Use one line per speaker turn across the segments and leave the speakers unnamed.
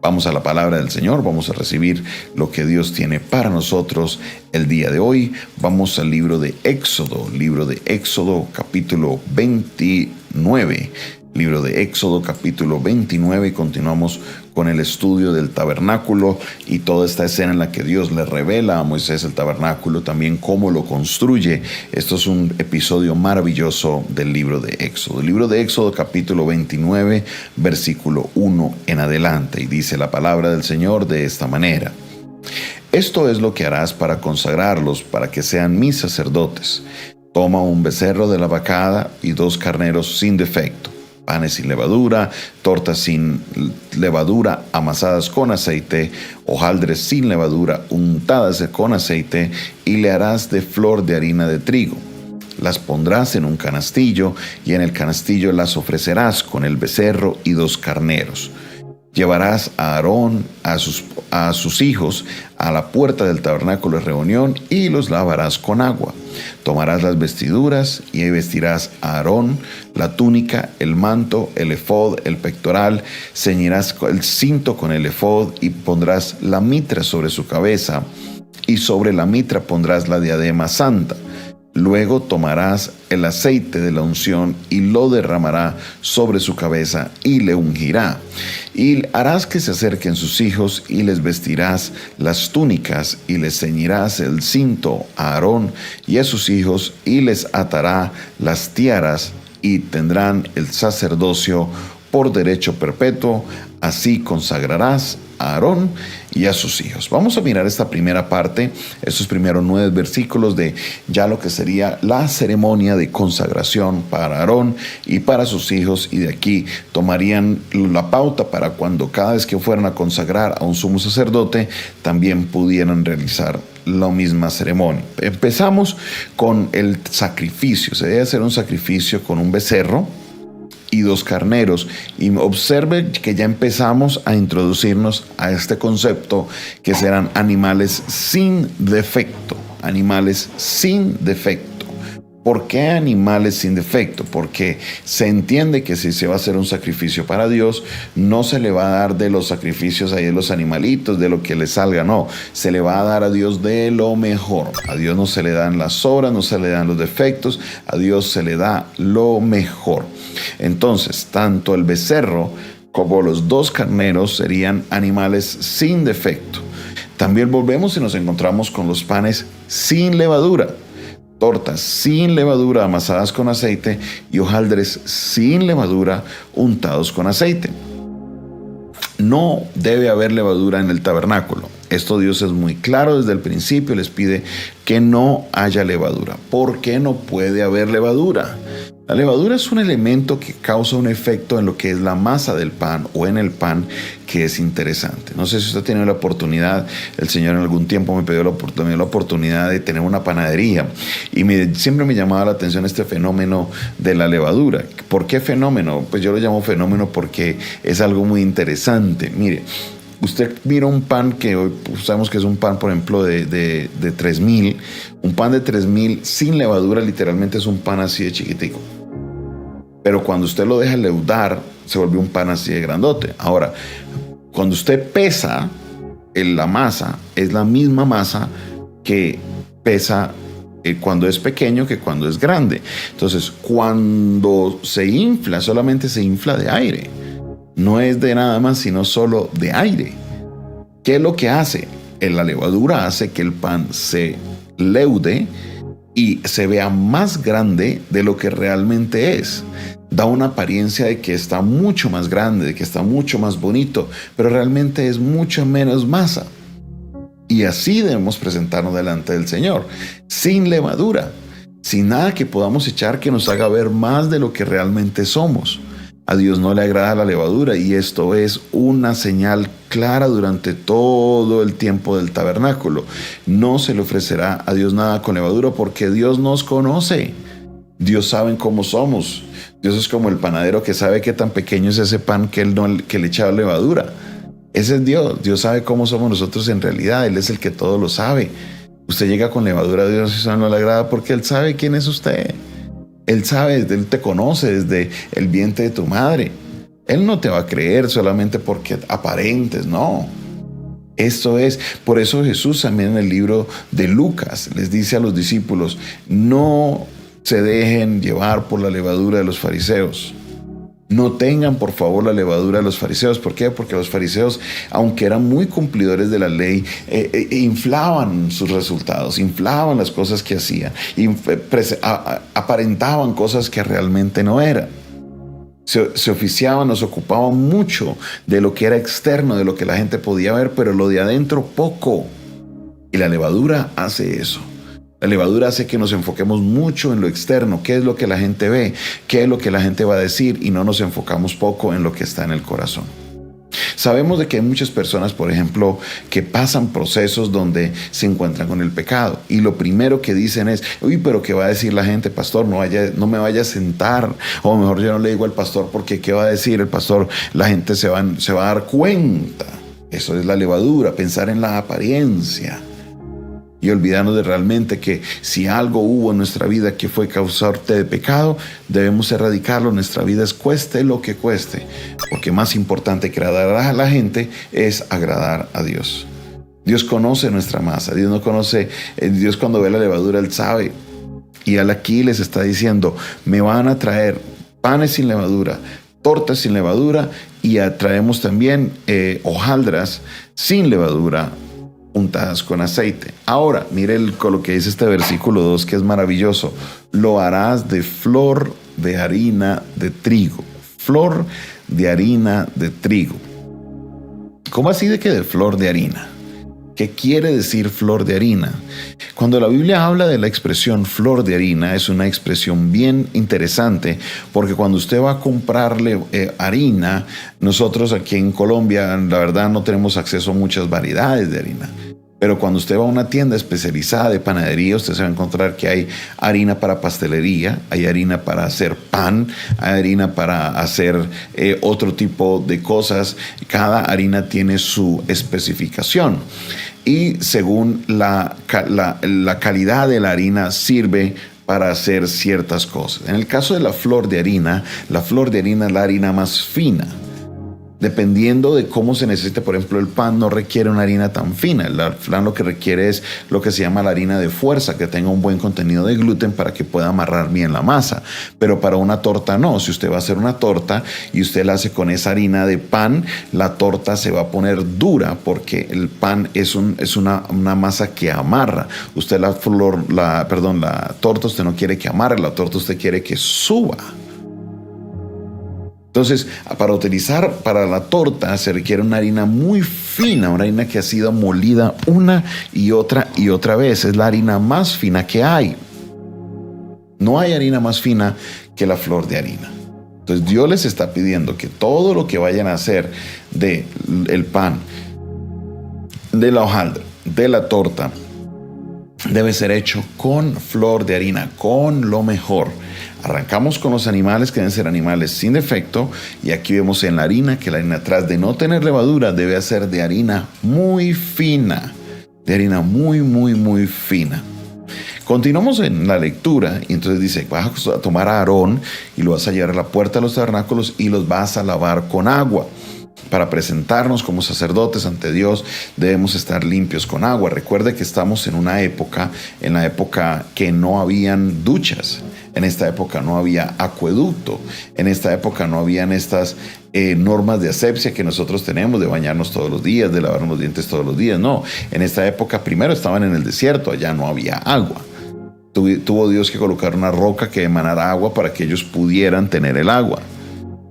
Vamos a la palabra del Señor, vamos a recibir lo que Dios tiene para nosotros el día de hoy. Vamos al libro de Éxodo capítulo 29. Libro de Éxodo capítulo 29 y continuamos con el estudio del tabernáculo y toda esta escena en la que Dios le revela a Moisés el tabernáculo, también cómo lo construye. Esto es un episodio maravilloso del libro de Éxodo. El libro de Éxodo capítulo 29 versículo 1 en adelante, y dice la palabra del Señor de esta manera: Esto es lo que harás para consagrarlos, para que sean mis sacerdotes. Toma un becerro de la vacada y 2 carneros sin defecto, panes sin levadura, tortas sin levadura amasadas con aceite, hojaldres sin levadura untadas con aceite, y le harás de flor de harina de trigo. Las pondrás en un canastillo, y en el canastillo las ofrecerás con el becerro y 2 carneros. Llevarás a Aarón a sus hijos a la puerta del tabernáculo de reunión y los lavarás con agua. Tomarás las vestiduras y vestirás a Aarón la túnica, el manto, el efod, el pectoral. Ceñirás el cinto con el efod y pondrás la mitra sobre su cabeza, y sobre la mitra pondrás la diadema santa. Luego tomarás el aceite de la unción y lo derramará sobre su cabeza y le ungirá. Y harás que se acerquen sus hijos y les vestirás las túnicas y les ceñirás el cinto a Aarón y a sus hijos y les atará las tiaras y tendrán el sacerdocio por derecho perpetuo. Así consagrarás a Aarón y a sus hijos. Vamos a mirar esta primera parte, estos primeros 9 versículos de ya lo que sería la ceremonia de consagración para Aarón y para sus hijos, y de aquí tomarían la pauta para cuando cada vez que fueran a consagrar a un sumo sacerdote también pudieran realizar la misma ceremonia. Empezamos con el sacrificio. Se debe hacer un sacrificio con un becerro y 2 carneros, y observe que ya empezamos a introducirnos a este concepto que serán animales sin defecto. Animales sin defecto. ¿Por qué animales sin defecto? Porque se entiende que si se va a hacer un sacrificio para Dios, no se le va a dar de los sacrificios ahí de los animalitos, de lo que le salga, no. Se le va a dar a Dios de lo mejor. A Dios no se le dan las sobras, no se le dan los defectos, a Dios se le da lo mejor. Entonces, tanto el becerro como los 2 carneros serían animales sin defecto. También volvemos y nos encontramos con los panes sin levadura, tortas sin levadura amasadas con aceite y hojaldres sin levadura untados con aceite. No debe haber levadura en el tabernáculo. Esto Dios es muy claro desde el principio, les pide que no haya levadura. ¿Por qué no puede haber levadura? La levadura es un elemento que causa un efecto en lo que es la masa del pan o en el pan, que es interesante. No sé si usted tiene la oportunidad, el Señor en algún tiempo me pidió la oportunidad de tener una panadería, y siempre me llamaba la atención este fenómeno de la levadura. ¿Por qué fenómeno? Pues yo lo llamo fenómeno porque es algo muy interesante. Mire, usted mira un pan que hoy sabemos que es un pan, por ejemplo, de 3000. Un pan de 3000 sin levadura literalmente es un pan así de chiquitico. Pero cuando usted lo deja leudar, se vuelve un pan así de grandote. Ahora, cuando usted pesa la masa, es la misma masa que pesa cuando es pequeño que cuando es grande. Entonces, cuando se infla, solamente se infla de aire. No es de nada más, sino solo de aire. ¿Qué es lo que hace? La levadura hace que el pan se leude y se vea más grande de lo que realmente es. Da una apariencia de que está mucho más grande, de que está mucho más bonito, pero realmente es mucho menos masa. Y así debemos presentarnos delante del Señor, sin levadura, sin nada que podamos echar que nos haga ver más de lo que realmente somos. A Dios no le agrada la levadura, y esto es una señal clara durante todo el tiempo del tabernáculo. No se le ofrecerá a Dios nada con levadura, porque Dios nos conoce. Dios sabe cómo somos. Dios es como el panadero que sabe qué tan pequeño es ese pan que le echaba levadura. Ese es Dios. Dios sabe cómo somos nosotros en realidad. Él es el que todo lo sabe. Usted llega con levadura a Dios y eso no le agrada porque Él sabe quién es usted. Él sabe, Él te conoce desde el vientre de tu madre. Él no te va a creer solamente porque aparentes, no. Esto es, por eso Jesús también en el libro de Lucas les dice a los discípulos, no se dejen llevar por la levadura de los fariseos. No tengan, por favor, la levadura de los fariseos. ¿Por qué? Porque los fariseos, aunque eran muy cumplidores de la ley, inflaban sus resultados, inflaban las cosas que hacían, aparentaban cosas que realmente no eran. Se oficiaban, nos ocupaban mucho de lo que era externo, de lo que la gente podía ver, pero lo de adentro poco. Y la levadura hace eso. La levadura hace que nos enfoquemos mucho en lo externo, qué es lo que la gente ve, qué es lo que la gente va a decir, y no nos enfocamos poco en lo que está en el corazón. Sabemos de que hay muchas personas, por ejemplo, que pasan procesos donde se encuentran con el pecado, y lo primero que dicen es, uy, pero ¿qué va a decir la gente, pastor? No me vaya a sentar, o mejor yo no le digo al pastor, porque ¿qué va a decir el pastor? La gente se va a dar cuenta. Eso es la levadura, pensar en la apariencia. Y olvidarnos de realmente que si algo hubo en nuestra vida que fue causante de pecado, debemos erradicarlo. Nuestra vida es cueste lo que cueste, porque más importante que agradar a la gente es agradar a Dios. Dios conoce nuestra masa. Dios cuando ve la levadura, Él sabe. Y Él aquí les está diciendo, me van a traer panes sin levadura, tortas sin levadura, y traemos también hojaldras sin levadura, untadas con aceite. Ahora, mire lo que dice este versículo 2, que es maravilloso. Lo harás de flor de harina de trigo. Flor de harina de trigo. ¿Cómo así de que de flor de harina? ¿Qué quiere decir flor de harina? Cuando la Biblia habla de la expresión flor de harina, es una expresión bien interesante, porque cuando usted va a comprarle harina, nosotros aquí en Colombia, la verdad, no tenemos acceso a muchas variedades de harina. Pero cuando usted va a una tienda especializada de panadería, usted se va a encontrar que hay harina para pastelería, hay harina para hacer pan, hay harina para hacer otro tipo de cosas. Cada harina tiene su especificación. Y según la calidad de la harina sirve para hacer ciertas cosas. En el caso de la flor de harina es la harina más fina. Dependiendo de cómo se necesite, por ejemplo, el pan no requiere una harina tan fina. El pan lo que requiere es lo que se llama la harina de fuerza, que tenga un buen contenido de gluten para que pueda amarrar bien la masa. Pero para una torta no. Si usted va a hacer una torta y usted la hace con esa harina de pan, la torta se va a poner dura porque el pan es una masa que amarra. Usted la torta usted no quiere que amarre, la torta usted quiere que suba. Entonces, para utilizar para la torta se requiere una harina muy fina, una harina que ha sido molida una y otra vez. Es la harina más fina que hay. No hay harina más fina que la flor de harina. Entonces, Dios les está pidiendo que todo lo que vayan a hacer del pan, de la hojaldra, de la torta, debe ser hecho con flor de harina, con lo mejor. Arrancamos con los animales, que deben ser animales sin defecto, y aquí vemos en la harina que la harina, tras de no tener levadura, debe ser de harina muy fina, de harina muy, muy, muy fina. Continuamos en la lectura y entonces dice, vas a tomar a Aarón y lo vas a llevar a la puerta de los tabernáculos y los vas a lavar con agua. Para presentarnos como sacerdotes ante Dios debemos estar limpios con agua. Recuerde que estamos en la época que no habían duchas. En esta época no había acueducto. En esta época no habían estas normas de asepsia que nosotros tenemos, de bañarnos todos los días, de lavarnos los dientes todos los días. No, en esta época primero estaban en el desierto, allá no había agua. Tuvo Dios que colocar una roca que emanara agua para que ellos pudieran tener el agua.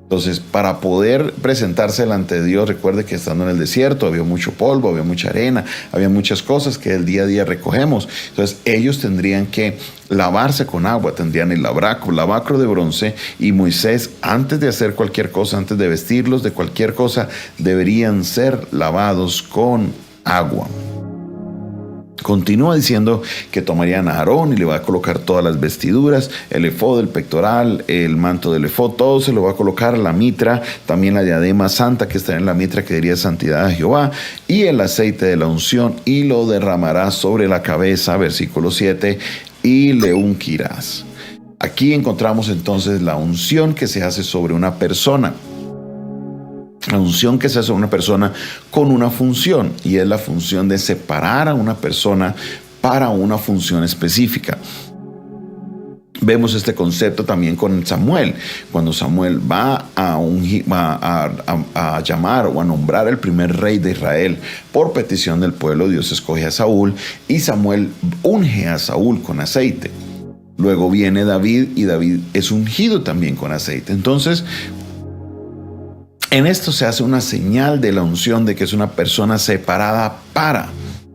Entonces, para poder presentarse delante de Dios, recuerde que estando en el desierto había mucho polvo, había mucha arena, había muchas cosas que el día a día recogemos. Entonces, ellos tendrían que lavarse con agua, tendrían el lavacro de bronce, y Moisés, antes de hacer cualquier cosa, antes de vestirlos de cualquier cosa, deberían ser lavados con agua. Continúa diciendo que tomarían a Aarón y le va a colocar todas las vestiduras, el efod, el pectoral, el manto del efod, todo se lo va a colocar, la mitra, también la diadema santa que está en la mitra, que diría santidad a Jehová, y el aceite de la unción, y lo derramarás sobre la cabeza, versículo 7, y le ungirás. Aquí encontramos entonces la unción que se hace sobre una persona. La unción que se hace a una persona con una función, y es la función de separar a una persona para una función específica. Vemos este concepto también con Samuel. Cuando Samuel va a llamar o a nombrar el primer rey de Israel por petición del pueblo, Dios escoge a Saúl y Samuel unge a Saúl con aceite. Luego viene David y David es ungido también con aceite. Entonces, en esto se hace una señal de la unción de que es una persona separada para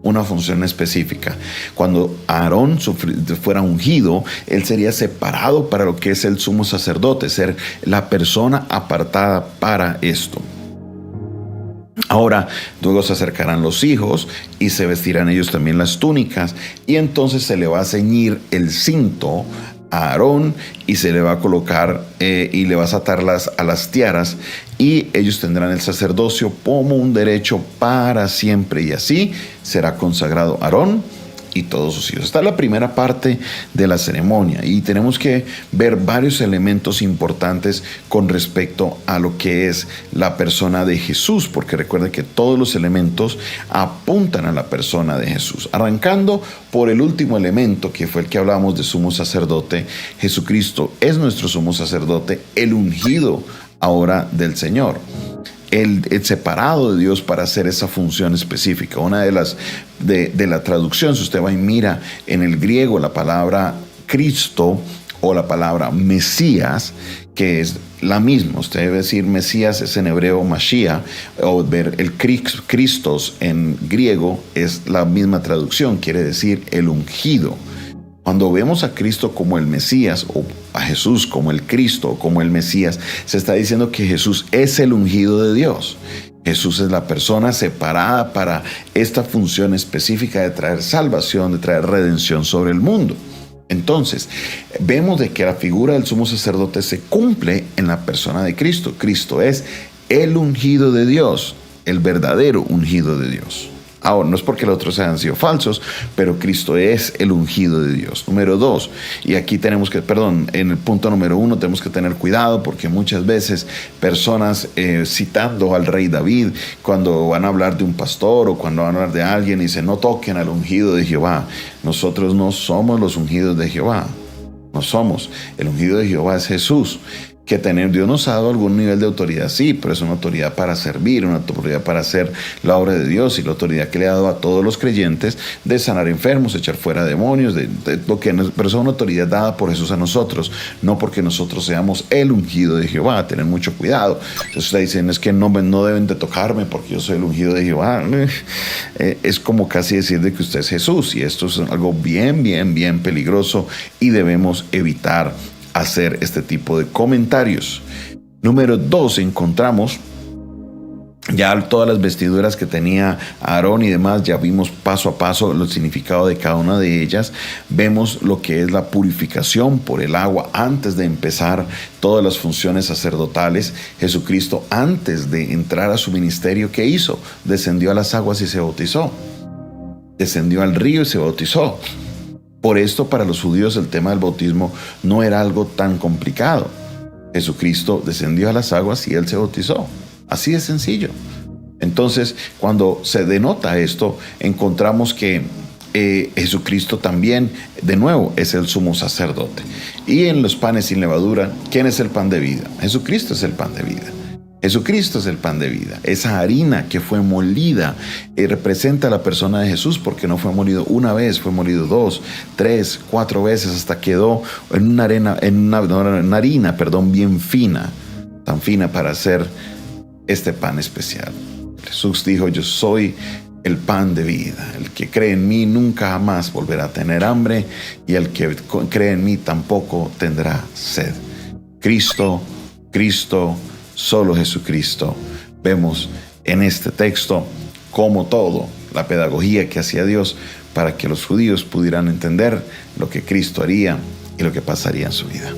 una función específica. Cuando Aarón fuera ungido, él sería separado para lo que es el sumo sacerdote, ser la persona apartada para esto. Ahora, luego se acercarán los hijos y se vestirán ellos también las túnicas, y entonces se le va a ceñir el cinto a Aarón y se le va a colocar y le vas a atar a las tiaras, y ellos tendrán el sacerdocio como un derecho para siempre, y así será consagrado Aarón y todos sus hijos. Esta es la primera parte de la ceremonia, y tenemos que ver varios elementos importantes con respecto a lo que es la persona de Jesús, porque recuerden que todos los elementos apuntan a la persona de Jesús. Arrancando por el último elemento, que fue el que hablábamos de sumo sacerdote. Jesucristo es nuestro sumo sacerdote, el ungido ahora del Señor. El separado de Dios para hacer esa función específica. Una de la traducción, si usted va y mira en el griego la palabra Cristo o la palabra Mesías, que es la misma. Usted debe decir Mesías, es en hebreo Mashiach, o ver el Christos en griego es la misma traducción, quiere decir el ungido. Cuando vemos a Cristo como el Mesías, o a Jesús como el Cristo o como el Mesías, se está diciendo que Jesús es el ungido de Dios. Jesús es la persona separada para esta función específica de traer salvación, de traer redención sobre el mundo. Entonces, vemos de que la figura del sumo sacerdote se cumple en la persona de Cristo. Cristo es el ungido de Dios, el verdadero ungido de Dios. Ahora, no es porque los otros hayan sido falsos, pero Cristo es el ungido de Dios. Número 2, y aquí tenemos que, en el punto número 1 tenemos que tener cuidado, porque muchas veces personas citando al rey David, cuando van a hablar de un pastor o cuando van a hablar de alguien, dicen no toquen al ungido de Jehová. Nosotros no somos los ungidos de Jehová. No somos. El ungido de Jehová es Jesús. Que Dios nos ha dado algún nivel de autoridad, sí, pero es una autoridad para servir, una autoridad para hacer la obra de Dios, y la autoridad que le ha dado a todos los creyentes de sanar enfermos, echar fuera demonios, pero es una autoridad dada por Jesús a nosotros, no porque nosotros seamos el ungido de Jehová. Tener mucho cuidado. Entonces ustedes dicen, es que no deben de tocarme porque yo soy el ungido de Jehová. Es como casi decir de que usted es Jesús, y esto es algo bien peligroso, y debemos evitar hacer este tipo de comentarios. Número 2, encontramos ya todas las vestiduras que tenía Aarón y demás. Ya vimos paso a paso el significado de cada una de ellas. Vemos lo que es la purificación por el agua antes de empezar todas las funciones sacerdotales. Jesucristo, antes de entrar a su ministerio, ¿qué hizo? Descendió a las aguas y se bautizó. Descendió al río y se bautizó. Por esto, para los judíos el tema del bautismo no era algo tan complicado. Jesucristo descendió a las aguas y él se bautizó. Así de sencillo. Entonces, cuando se denota esto, encontramos que Jesucristo también, de nuevo, es el sumo sacerdote. Y en los panes sin levadura, ¿quién es el pan de vida? Jesucristo es el pan de vida. Jesucristo es el pan de vida. Esa harina que fue molida representa a la persona de Jesús, porque no fue molido una vez, fue molido 2, 3, 4 veces, hasta quedó en una harina bien fina, tan fina para hacer este pan especial. Jesús dijo, yo soy el pan de vida. El que cree en mí nunca jamás volverá a tener hambre, y el que cree en mí tampoco tendrá sed. Cristo, solo Jesucristo. Vemos en este texto como todo, la pedagogía que hacía Dios para que los judíos pudieran entender lo que Cristo haría y lo que pasaría en su vida.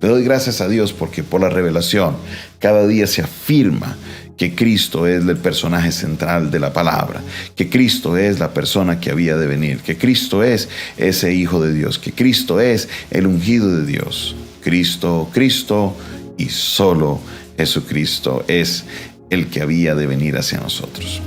Le doy gracias a Dios porque por la revelación cada día se afirma que Cristo es el personaje central de la palabra, que Cristo es la persona que había de venir, que Cristo es ese Hijo de Dios, que Cristo es el ungido de Dios. Cristo y solo Jesucristo es el que había de venir hacia nosotros.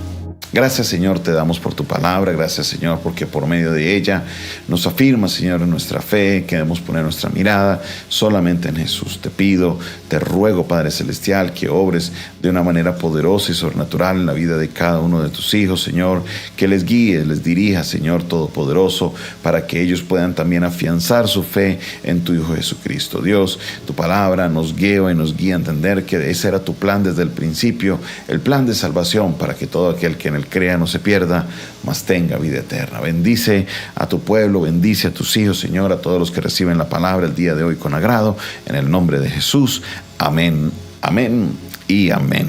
Gracias, Señor, te damos por tu palabra. Gracias, Señor, porque por medio de ella nos afirma, Señor, en nuestra fe. Queremos poner nuestra mirada solamente en Jesús. Te pido, te ruego, Padre Celestial, que obres de una manera poderosa y sobrenatural en la vida de cada uno de tus hijos, Señor. Que les guíes, les dirijas, Señor Todopoderoso, para que ellos puedan también afianzar su fe en tu Hijo Jesucristo. Dios, tu palabra nos guía y nos guía a entender que ese era tu plan desde el principio, el plan de salvación para que todo aquel que en él crea no se pierda, mas tenga vida eterna. Bendice a tu pueblo, bendice a tus hijos, Señor, a todos los que reciben la palabra el día de hoy con agrado, en el nombre de Jesús. Amén, amén y amén.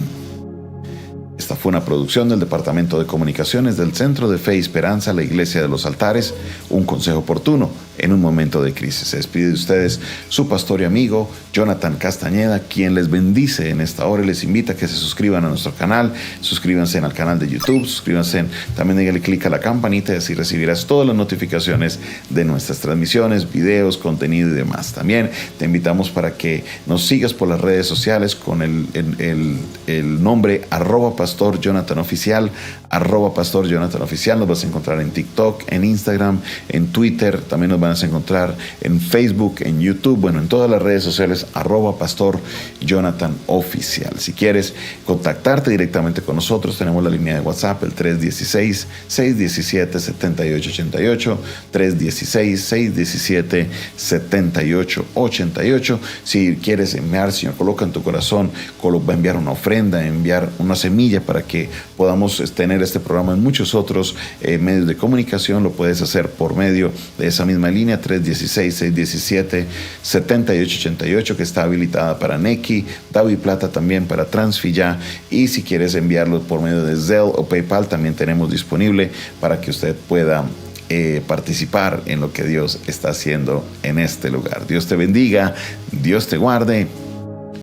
Esta fue una producción del Departamento de Comunicaciones del Centro de Fe y Esperanza, la Iglesia de los Altares, un consejo oportuno en un momento de crisis. Se despide de ustedes su pastor y amigo, Jonathan Castañeda, quien les bendice en esta hora y les invita a que se suscriban a nuestro canal, suscríbanse al canal de YouTube, suscríbanse, también déjenle clic a la campanita y así recibirás todas las notificaciones de nuestras transmisiones, videos, contenido y demás. También te invitamos para que nos sigas por las redes sociales con el nombre @PastorJonathanOficial, @PastorJonathanOficial. Nos vas a encontrar en TikTok, en Instagram, en Twitter, también nos van a encontrar en Facebook, en YouTube, bueno, en todas las redes sociales, @PastorJonathanOficial. Si quieres contactarte directamente con nosotros, tenemos la línea de WhatsApp, el 316-617-7888, 316-617-7888. Si quieres enviar, Señor, coloca en tu corazón, va a enviar una ofrenda, enviar una semilla para que podamos tener este programa en muchos otros medios de comunicación, lo puedes hacer por medio de esa misma línea, 316-617-7888, que está habilitada para Nequi, Davi Plata también para Transfilla, y si quieres enviarlo por medio de Zelle o PayPal, también tenemos disponible para que usted pueda participar en lo que Dios está haciendo en este lugar. Dios te bendiga, Dios te guarde.